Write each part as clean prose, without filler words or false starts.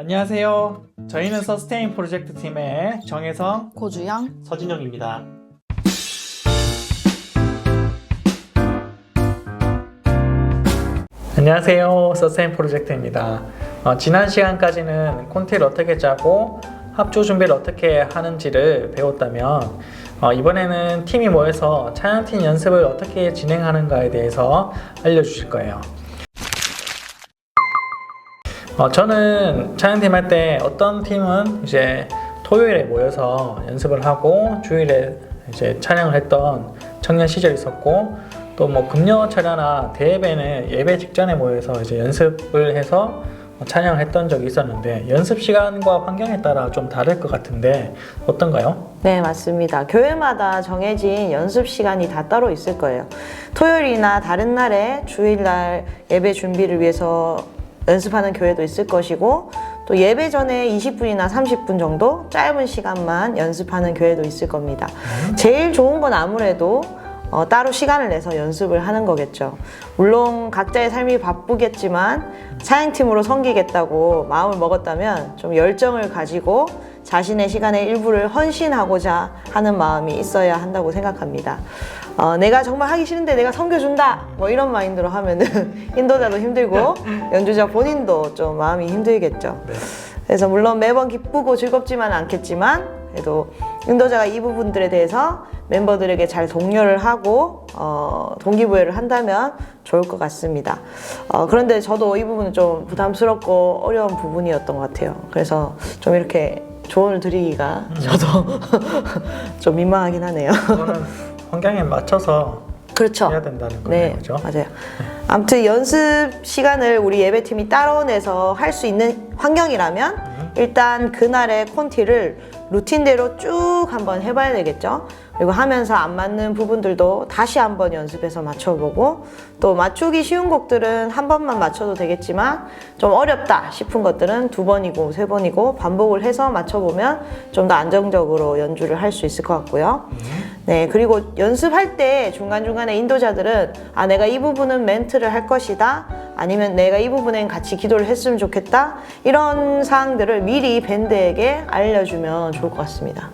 안녕하세요. 저희는 서스테인 프로젝트 팀의 정혜성, 고주영, 서진영입니다. 안녕하세요. 서스테인 프로젝트입니다. 지난 시간까지는 콘티를 어떻게 짜고 합주 준비를 어떻게 하는지를 배웠다면 이번에는 팀이 모여서 찬양팀 연습을 어떻게 진행하는가에 대해서 알려주실 거예요. 저는 찬양팀 할 때 어떤 팀은 이제 토요일에 모여서 연습을 하고 주일에 이제 찬양을 했던 청년 시절이 있었고, 또 뭐 금요 철야나 대예배는 예배 직전에 모여서 이제 연습을 해서 찬양을 했던 적이 있었는데, 연습 시간과 환경에 따라 좀 다를 것 같은데 어떤가요? 네, 맞습니다. 교회마다 정해진 연습 시간이 다 따로 있을 거예요. 토요일이나 다른 날에 주일날 예배 준비를 위해서 연습하는 교회도 있을 것이고, 또 예배 전에 20분이나 30분 정도 짧은 시간만 연습하는 교회도 있을 겁니다. 제일 좋은 건 아무래도 따로 시간을 내서 연습을 하는 거겠죠. 물론 각자의 삶이 바쁘겠지만 찬양팀으로 섬기겠다고 마음을 먹었다면 좀 열정을 가지고 자신의 시간의 일부를 헌신하고자 하는 마음이 있어야 한다고 생각합니다. 내가 정말 하기 싫은데 내가 섬겨준다 뭐 이런 마인드로 하면은 인도자도 힘들고 연주자 본인도 좀 마음이 힘들겠죠. 네. 그래서 물론 매번 기쁘고 즐겁지만은 않겠지만 그래도 인도자가 이 부분들에 대해서 멤버들에게 잘 독려를 하고 동기부여를 한다면 좋을 것 같습니다. 그런데 저도 이 부분은 좀 부담스럽고 어려운 부분이었던 것 같아요. 그래서 좀 이렇게 조언을 드리기가 저도 좀 민망하긴 하네요. 그거는 환경에 맞춰서 그렇죠. 해야 된다는 거죠. 네, 그죠? 맞아요. 아무튼 연습 시간을 우리 예배팀이 따로 내서 할 수 있는 환경이라면 일단 그날의 콘티를 루틴대로 쭉 한번 해봐야 되겠죠. 그리고 하면서 안 맞는 부분들도 다시 한번 연습해서 맞춰보고, 또 맞추기 쉬운 곡들은 한 번만 맞춰도 되겠지만 좀 어렵다 싶은 것들은 2번이고 3번이고 반복을 해서 맞춰보면 좀 더 안정적으로 연주를 할 수 있을 것 같고요. 네, 그리고 연습할 때 중간중간에 인도자들은 내가 이 부분은 멘트를 할 것이다, 아니면 내가 이 부분엔 같이 기도를 했으면 좋겠다, 이런 사항들을 미리 밴드에게 알려주면 좋을 것 같습니다.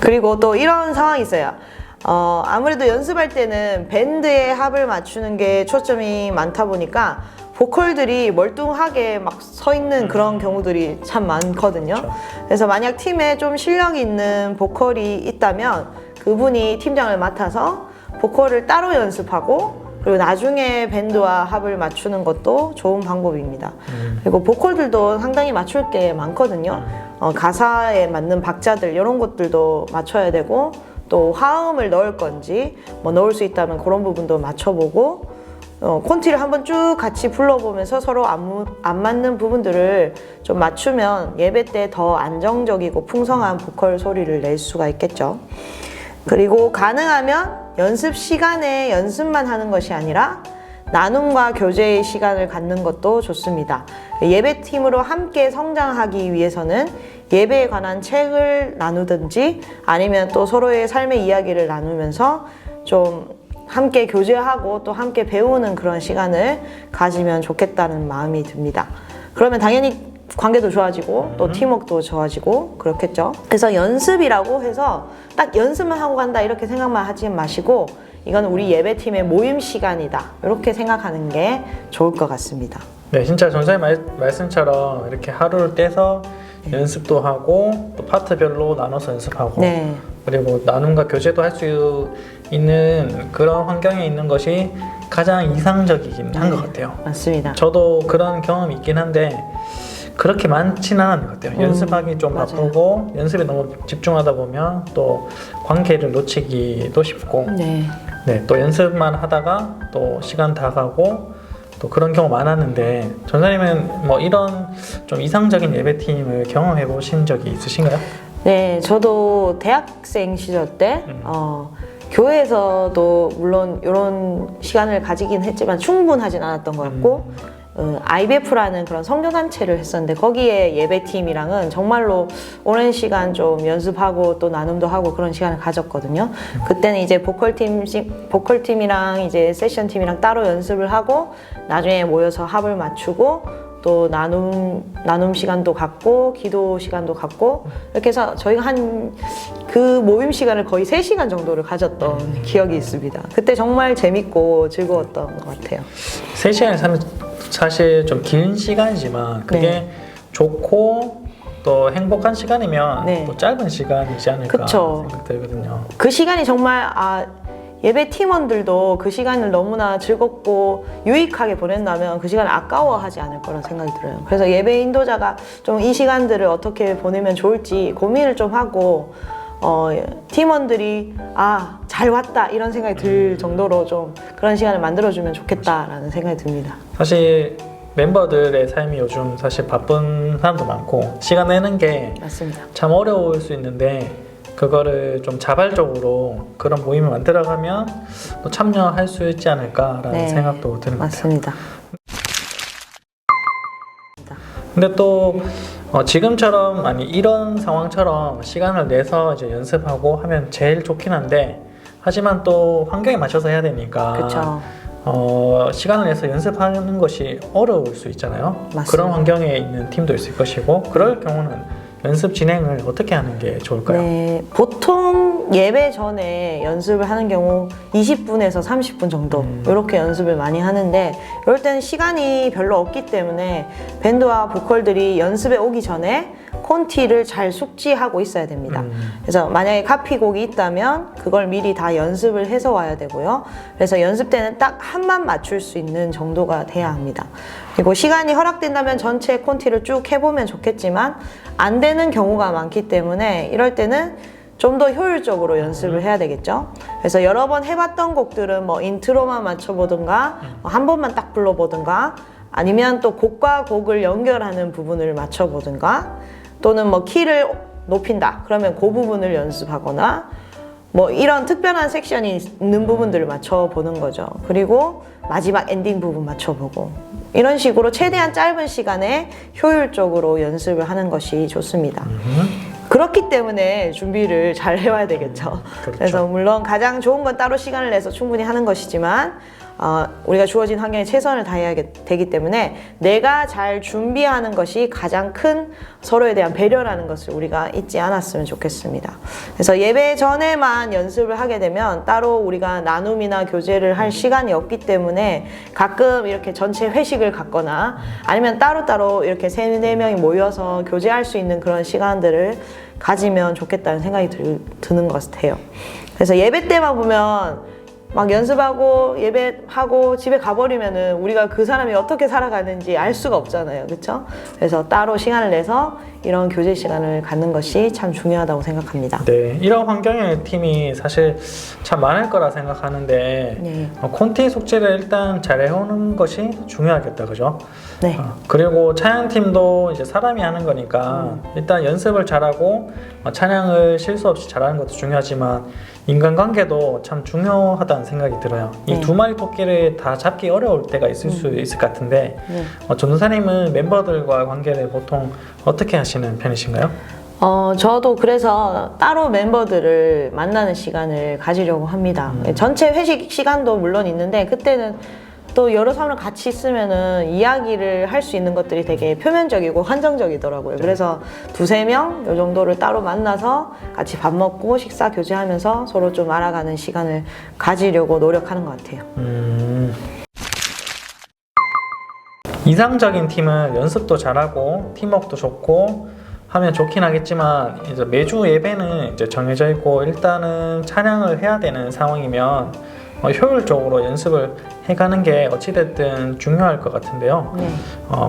그리고 또 이런 상황이 있어요. 아무래도 연습할 때는 밴드의 합을 맞추는 게 초점이 많다 보니까 보컬들이 멀뚱하게 막 서 있는 그런 경우들이 참 많거든요. 그렇죠. 그래서 만약 팀에 좀 실력이 있는 보컬이 있다면 그분이 팀장을 맡아서 보컬을 따로 연습하고, 그리고 나중에 밴드와 합을 맞추는 것도 좋은 방법입니다. 그리고 보컬들도 상당히 맞출 게 많거든요. 가사에 맞는 박자들 이런 것들도 맞춰야 되고, 또 화음을 넣을 건지 뭐 넣을 수 있다면 그런 부분도 맞춰보고, 콘티를 한번 쭉 같이 불러보면서 서로 안 맞는 부분들을 좀 맞추면 예배 때 더 안정적이고 풍성한 보컬 소리를 낼 수가 있겠죠. 그리고 가능하면 연습 시간에 연습만 하는 것이 아니라 나눔과 교제의 시간을 갖는 것도 좋습니다. 예배팀으로 함께 성장하기 위해서는 예배에 관한 책을 나누든지 아니면 또 서로의 삶의 이야기를 나누면서 좀 함께 교제하고 또 함께 배우는 그런 시간을 가지면 좋겠다는 마음이 듭니다. 그러면 당연히 관계도 좋아지고 또 팀워크도 좋아지고 그렇겠죠. 그래서 연습이라고 해서 딱 연습만 하고 간다 이렇게 생각만 하지 마시고, 이건 우리 예배팀의 모임 시간이다 이렇게 생각하는 게 좋을 것 같습니다. 네, 진짜 전사님 말씀처럼 이렇게 하루를 떼서 연습도 하고 또 파트별로 나눠서 연습하고, 네. 그리고 나눔과 교제도 할 수 있는 그런 환경에 있는 것이 가장 이상적이긴 한 것 같아요. 맞습니다. 저도 그런 경험이 있긴 한데 그렇게 많지는 않은 것 같아요. 연습하기 좀 맞아요. 바쁘고 연습에 너무 집중하다 보면 또 관계를 놓치기도 쉽고, 네. 네, 또 연습만 하다가 또 시간 다 가고 또 그런 경우 많았는데, 전사님은 뭐 이런 좀 이상적인 예배팀을 경험해 보신 적이 있으신가요? 네, 저도 대학생 시절 때 교회에서도 물론 이런 시간을 가지긴 했지만 충분하진 않았던 것 같고, IBF라는 그런 성교단체를 했었는데 거기에 예배팀이랑은 정말로 오랜 시간 좀 연습하고 또 나눔도 하고 그런 시간을 가졌거든요. 그때는 이제 보컬팀이랑 이제 세션팀이랑 따로 연습을 하고 나중에 모여서 합을 맞추고 또 나눔 시간도 갖고 기도 시간도 갖고 이렇게 해서 저희가 한 그 모임 시간을 거의 3시간 정도를 가졌던 기억이 있습니다. 그때 정말 재밌고 즐거웠던 것 같아요. 3시간이 사실 좀 긴 시간이지만 그게 네. 좋고 또 행복한 시간이면 네. 또 짧은 시간이지 않을까 그쵸. 생각되거든요. 그 시간이 정말 예배 팀원들도 그 시간을 너무나 즐겁고 유익하게 보낸다면 그 시간을 아까워하지 않을 거라는 생각이 들어요. 그래서 예배 인도자가 좀 이 시간들을 어떻게 보내면 좋을지 고민을 좀 하고 팀원들이 잘 왔다 이런 생각이 들 정도로 좀 그런 시간을 만들어주면 좋겠다라는 생각이 듭니다. 사실 멤버들의 삶이 요즘 사실 바쁜 사람도 많고 시간 내는 게 맞습니다. 참 어려울 수 있는데 그거를 좀 자발적으로 그런 모임을 만들어가면 또 참여할 수 있지 않을까라는 네, 생각도 드는 것 같아요. 맞습니다. 근데 또 지금처럼 이런 상황처럼 시간을 내서 이제 연습하고 하면 제일 좋긴 한데 하지만 또 환경에 맞춰서 해야 되니까 그렇죠. 시간을 내서 연습하는 것이 어려울 수 있잖아요. 맞습니다. 그런 환경에 있는 팀도 있을 것이고 그럴 경우는 연습 진행을 어떻게 하는 게 좋을까요? 네, 보통 예배 전에 연습을 하는 경우 20분에서 30분 정도 이렇게 연습을 많이 하는데 이럴 때는 시간이 별로 없기 때문에 밴드와 보컬들이 연습에 오기 전에 콘티를 잘 숙지하고 있어야 됩니다. 그래서 만약에 카피곡이 있다면 그걸 미리 다 연습을 해서 와야 되고요. 그래서 연습 때는 딱 한만 맞출 수 있는 정도가 돼야 합니다. 그리고 시간이 허락된다면 전체 콘티를 쭉 해보면 좋겠지만 안 되는 경우가 많기 때문에 이럴 때는 좀 더 효율적으로 연습을 해야 되겠죠. 그래서 여러 번 해봤던 곡들은 뭐 인트로만 맞춰보든가 한 번만 딱 불러보든가 아니면 또 곡과 곡을 연결하는 부분을 맞춰보든가 또는 뭐 키를 높인다 그러면 그 부분을 연습하거나 뭐 이런 특별한 섹션이 있는 부분들을 맞춰보는 거죠. 그리고 마지막 엔딩 부분 맞춰보고 이런 식으로 최대한 짧은 시간에 효율적으로 연습을 하는 것이 좋습니다. 그렇기 때문에 준비를 잘 해와야 되겠죠. 그렇죠. 그래서 물론 가장 좋은 건 따로 시간을 내서 충분히 하는 것이지만 우리가 주어진 환경에 최선을 다해야 되기 때문에 내가 잘 준비하는 것이 가장 큰 서로에 대한 배려라는 것을 우리가 잊지 않았으면 좋겠습니다. 그래서 예배 전에만 연습을 하게 되면 따로 우리가 나눔이나 교제를 할 시간이 없기 때문에 가끔 이렇게 전체 회식을 갖거나 아니면 따로따로 이렇게 3-4명이 모여서 교제할 수 있는 그런 시간들을 가지면 좋겠다는 생각이 드는 것 같아요. 그래서 예배 때만 보면 막 연습하고 예배하고 집에 가버리면은 우리가 그 사람이 어떻게 살아가는지 알 수가 없잖아요. 그렇죠? 그래서 따로 시간을 내서 이런 교제 시간을 갖는 것이 참 중요하다고 생각합니다. 네, 이런 환경의 팀이 사실 참 많을 거라 생각하는데 네. 콘티 숙지를 일단 잘 해오는 것이 중요하겠다, 그죠? 네. 그리고 찬양팀도 이제 사람이 하는 거니까 일단 연습을 잘하고 찬양을 실수 없이 잘하는 것도 중요하지만 인간관계도 참 중요하다는 생각이 들어요. 이 네. 두 마리 토끼를 다 잡기 어려울 때가 있을 수 있을 것 같은데 네. 전도사님은 멤버들과 관계를 보통 어떻게 하시는 편이신가요? 저도 그래서 따로 멤버들을 만나는 시간을 가지려고 합니다. 전체 회식 시간도 물론 있는데 그때는 또 여러 사람을 같이 있으면은 이야기를 할 수 있는 것들이 되게 표면적이고 한정적이더라고요. 그래서 2-3명 요 정도를 따로 만나서 같이 밥 먹고 식사 교제하면서 서로 좀 알아가는 시간을 가지려고 노력하는 것 같아요. 이상적인 팀은 연습도 잘하고 팀워크도 좋고 하면 좋긴 하겠지만 이제 매주 예배는 이제 정해져 있고 일단은 찬양을 해야 되는 상황이면 효율적으로 연습을 해가는 게 어찌됐든 중요할 것 같은데요. 네.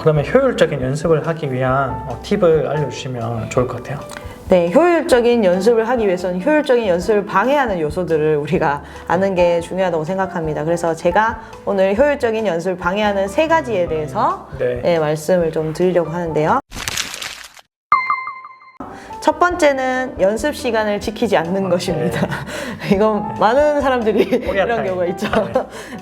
그러면 효율적인 연습을 하기 위한 팁을 알려주시면 좋을 것 같아요. 네, 효율적인 연습을 하기 위해서는 효율적인 연습을 방해하는 요소들을 우리가 아는 게 중요하다고 생각합니다. 그래서 제가 오늘 효율적인 연습을 방해하는 3가지에 대해서 네. 말씀을 좀 드리려고 하는데요. 첫 번째는 연습 시간을 지키지 않는 것입니다. 이건 많은 사람들이 이런 경우가 있죠.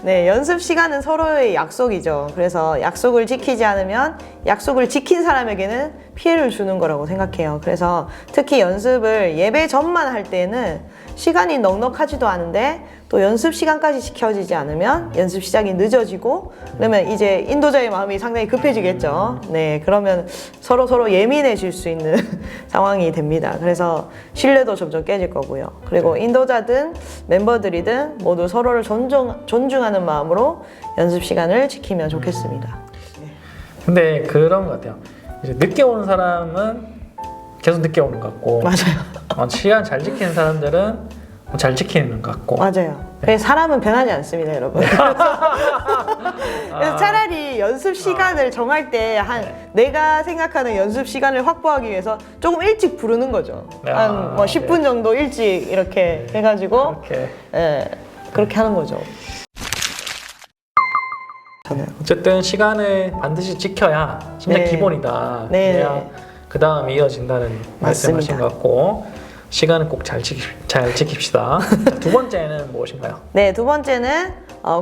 네, 연습 시간은 서로의 약속이죠. 그래서 약속을 지키지 않으면 약속을 지킨 사람에게는 피해를 주는 거라고 생각해요. 그래서 특히 연습을 예배 전만 할 때는 시간이 넉넉하지도 않은데 또 연습 시간까지 지켜지지 않으면 연습 시작이 늦어지고 그러면 이제 인도자의 마음이 상당히 급해지겠죠. 네, 그러면 서로 예민해질 수 있는 상황이 됩니다. 그래서 신뢰도 점점 깨질 거고요. 그리고 인도자든 멤버들이든 모두 서로를 존중하는 마음으로 연습 시간을 지키면 좋겠습니다. 근데 그런 것 같아요. 이제 늦게 오는 사람은 계속 늦게 오는 것 같고, 맞아요. 시간 잘 지키는 사람들은 잘 지키는 것 같고. 맞아요. 그래서 사람은 변하지 않습니다, 여러분. 그래서 차라리 연습 시간을 정할 때 내가 생각하는 연습 시간을 확보하기 위해서 조금 일찍 부르는 거죠. 한 10분 정도 일찍 이렇게 해가지고 그렇게 하는 거죠. 어쨌든 시간을 반드시 지켜야 진짜 네. 기본이다. 네. 그래야 그 다음 이어진다는 말씀하신 것 같고, 시간은 꼭 잘 지킵시다. 자, 두 번째는 무엇인가요? 네, 두 번째는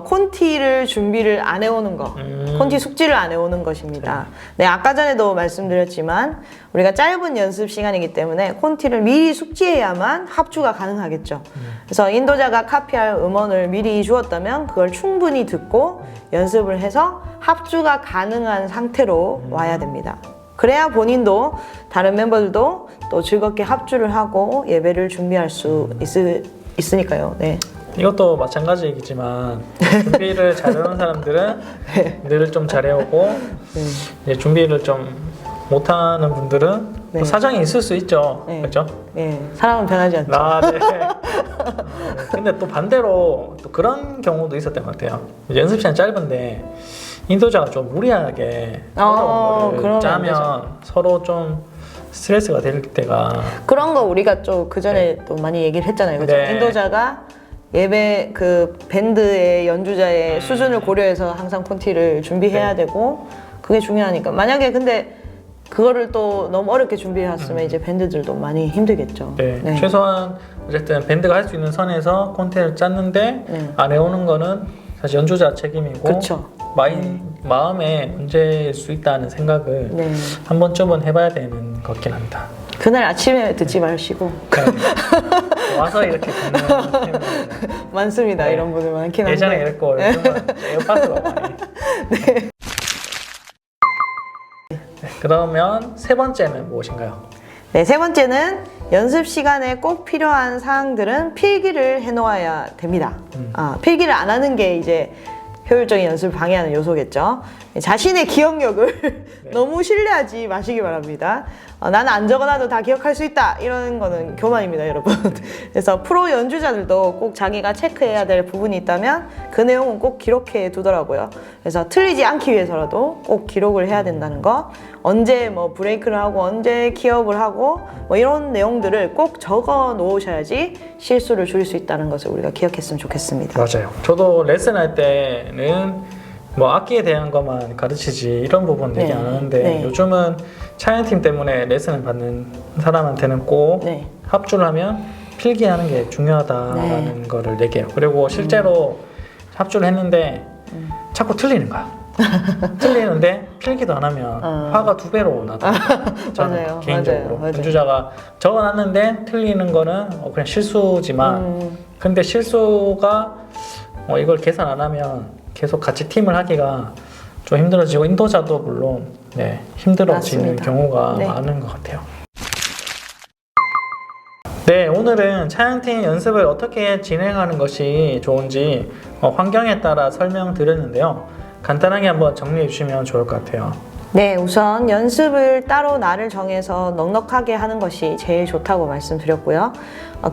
콘티를 준비를 안 해오는 거. 콘티 숙지를 안 해오는 것입니다. 네, 아까 전에도 말씀드렸지만 우리가 짧은 연습 시간이기 때문에 콘티를 미리 숙지해야만 합주가 가능하겠죠. 그래서 인도자가 카피할 음원을 미리 주었다면 그걸 충분히 듣고 연습을 해서 합주가 가능한 상태로 와야 됩니다. 그래야 본인도 다른 멤버들도 또 즐겁게 합주를 하고 예배를 준비할 수 있으니까요. 네. 이것도 마찬가지이지만 준비를 잘하는 사람들은 늘 좀 잘해오고 이제 준비를 좀 못하는 분들은 또 사정이 있을 수 있죠. 그렇죠? 네. 사람은 변하지 않죠. 네. 근데 또 반대로 또 그런 경우도 있었던 것 같아요. 연습 시간 짧은데 인도자가 좀 무리하게 어려운 거를 짜면 서로 좀 스트레스가 될 때가, 그런 거 우리가 좀 그 전에 또 많이 얘기를 했잖아요. 그죠? 네. 인도자가 예배 그 밴드의 연주자의 수준을 고려해서 항상 콘티를 준비해야 되고 그게 중요하니까. 만약에 근데 그거를 또 너무 어렵게 준비해왔으면 이제 밴드들도 많이 힘들겠죠. 네. 최소한 어쨌든 밴드가 할 수 있는 선에서 콘텐츠를 짰는데 안 해오는 거는 사실 연주자 책임이고, 그쵸. 마음의 문제일 수 있다는 생각을 한 번쯤은 해봐야 되는 것 같긴 합니다. 그날 아침에 듣지 마시고 와서 이렇게 듣는 많습니다. 이런 분들 많긴 한데 예전에 이랬고 요즘은 에어팟으로 많이. 그러면 세 번째는 무엇인가요? 네, 세 번째는 연습 시간에 꼭 필요한 사항들은 필기를 해놓아야 됩니다. 필기를 안 하는 게 이제 효율적인 연습을 방해하는 요소겠죠. 자신의 기억력을 너무 신뢰하지 마시기 바랍니다. 나는 안 적어놔도 다 기억할 수 있다, 이런 거는 교만입니다, 여러분. 그래서 프로 연주자들도 꼭 자기가 체크해야 될 부분이 있다면 그 내용은 꼭 기록해 두더라고요. 그래서 틀리지 않기 위해서라도 꼭 기록을 해야 된다는 거, 언제 뭐 브레이크를 하고 언제 키업을 하고 뭐 이런 내용들을 꼭 적어 놓으셔야지 실수를 줄일 수 있다는 것을 우리가 기억했으면 좋겠습니다. 맞아요. 저도 레슨 할 때는 뭐 악기에 대한 것만 가르치지 이런 부분 얘기 안 하는데 요즘은 찬양팀 때문에 레슨을 받는 사람한테는 꼭 합주를 하면 필기하는 게 중요하다라는 거를 얘기해요. 그리고 실제로 합주를 했는데 자꾸 틀리는 거야. 틀리는데 필기도 안 하면 화가 2배로 나더라고요. 저는 개인적으로. 연주자가 적어놨는데 틀리는 거는 그냥 실수지만 근데 실수가 이걸 계산 안 하면 계속 같이 팀을 하기가 좀 힘들어지고 인도자도 물론 힘들어지는 경우가 많은 것 같아요. 네, 오늘은 찬양팀 연습을 어떻게 진행하는 것이 좋은지 환경에 따라 설명드렸는데요. 간단하게 한번 정리해 주시면 좋을 것 같아요. 네, 우선 연습을 따로 날을 정해서 넉넉하게 하는 것이 제일 좋다고 말씀드렸고요.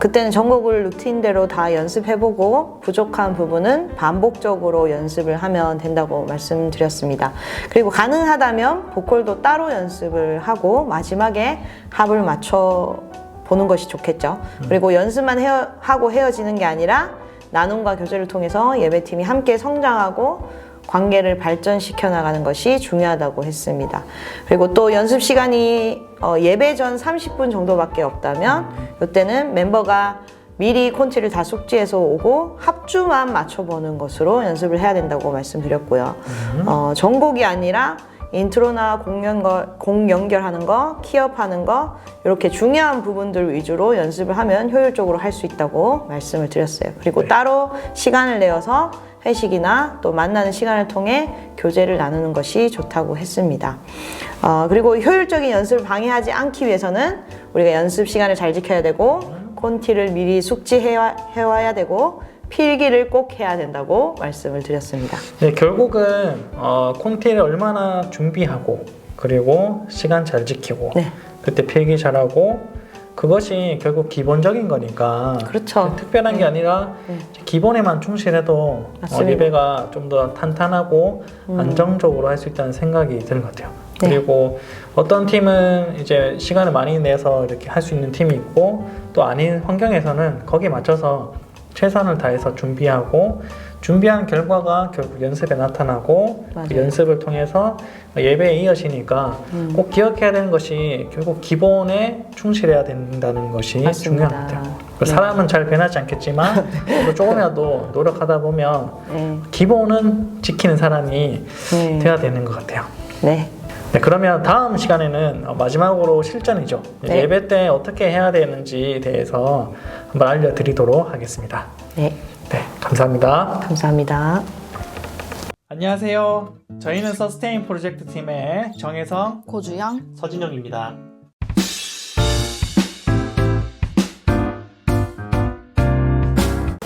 그때는 전곡을 루틴대로 다 연습해보고 부족한 부분은 반복적으로 연습을 하면 된다고 말씀드렸습니다. 그리고 가능하다면 보컬도 따로 연습을 하고 마지막에 합을 맞춰 보는 것이 좋겠죠. 그리고 연습만 하고 헤어지는 게 아니라 나눔과 교제를 통해서 예배팀이 함께 성장하고 관계를 발전시켜 나가는 것이 중요하다고 했습니다. 그리고 또 연습 시간이 예배 전 30분 정도밖에 없다면 이때는 멤버가 미리 콘티를 다 숙지해서 오고 합주만 맞춰보는 것으로 연습을 해야 된다고 말씀드렸고요. 전곡이 아니라 인트로나 공 연결하는 거, 키업하는 거 이렇게 중요한 부분들 위주로 연습을 하면 효율적으로 할 수 있다고 말씀을 드렸어요. 그리고 네. 따로 시간을 내어서 회식이나 또 만나는 시간을 통해 교제를 나누는 것이 좋다고 했습니다. 그리고 효율적인 연습을 방해하지 않기 위해서는 우리가 연습 시간을 잘 지켜야 되고 콘티를 미리 숙지해와야 되고 필기를 꼭 해야 된다고 말씀을 드렸습니다. 네, 결국은 콘티를 얼마나 준비하고 그리고 시간 잘 지키고 네. 그때 필기 잘하고 그것이 결국 기본적인 거니까 그렇죠. 특별한 게 아니라 기본에만 충실해도 맞습니다. 예배가 좀 더 탄탄하고 안정적으로 할 수 있다는 생각이 드는 것 같아요. 네. 그리고 어떤 팀은 이제 시간을 많이 내서 이렇게 할 수 있는 팀이 있고 또 아닌 환경에서는 거기에 맞춰서 최선을 다해서 준비한 결과가 결국 연습에 나타나고 그 맞아요. 연습을 통해서 예배에 이어지니까 꼭 기억해야 되는 것이 결국 기본에 충실해야 된다는 것이 맞습니다. 중요한 것 같아요. 네. 사람은 잘 변하지 않겠지만 또 조금이라도 노력하다 보면 네. 기본은 지키는 사람이 네. 돼야 되는 것 같아요. 네. 네, 그러면 다음 시간에는 마지막으로 실전이죠. 네. 예배 때 어떻게 해야 되는지에 대해서 한번 알려드리도록 하겠습니다. 네. 네, 감사합니다. 감사합니다. 안녕하세요. 저희는 서스테인 프로젝트 팀의 정혜성, 고주영 서진영입니다.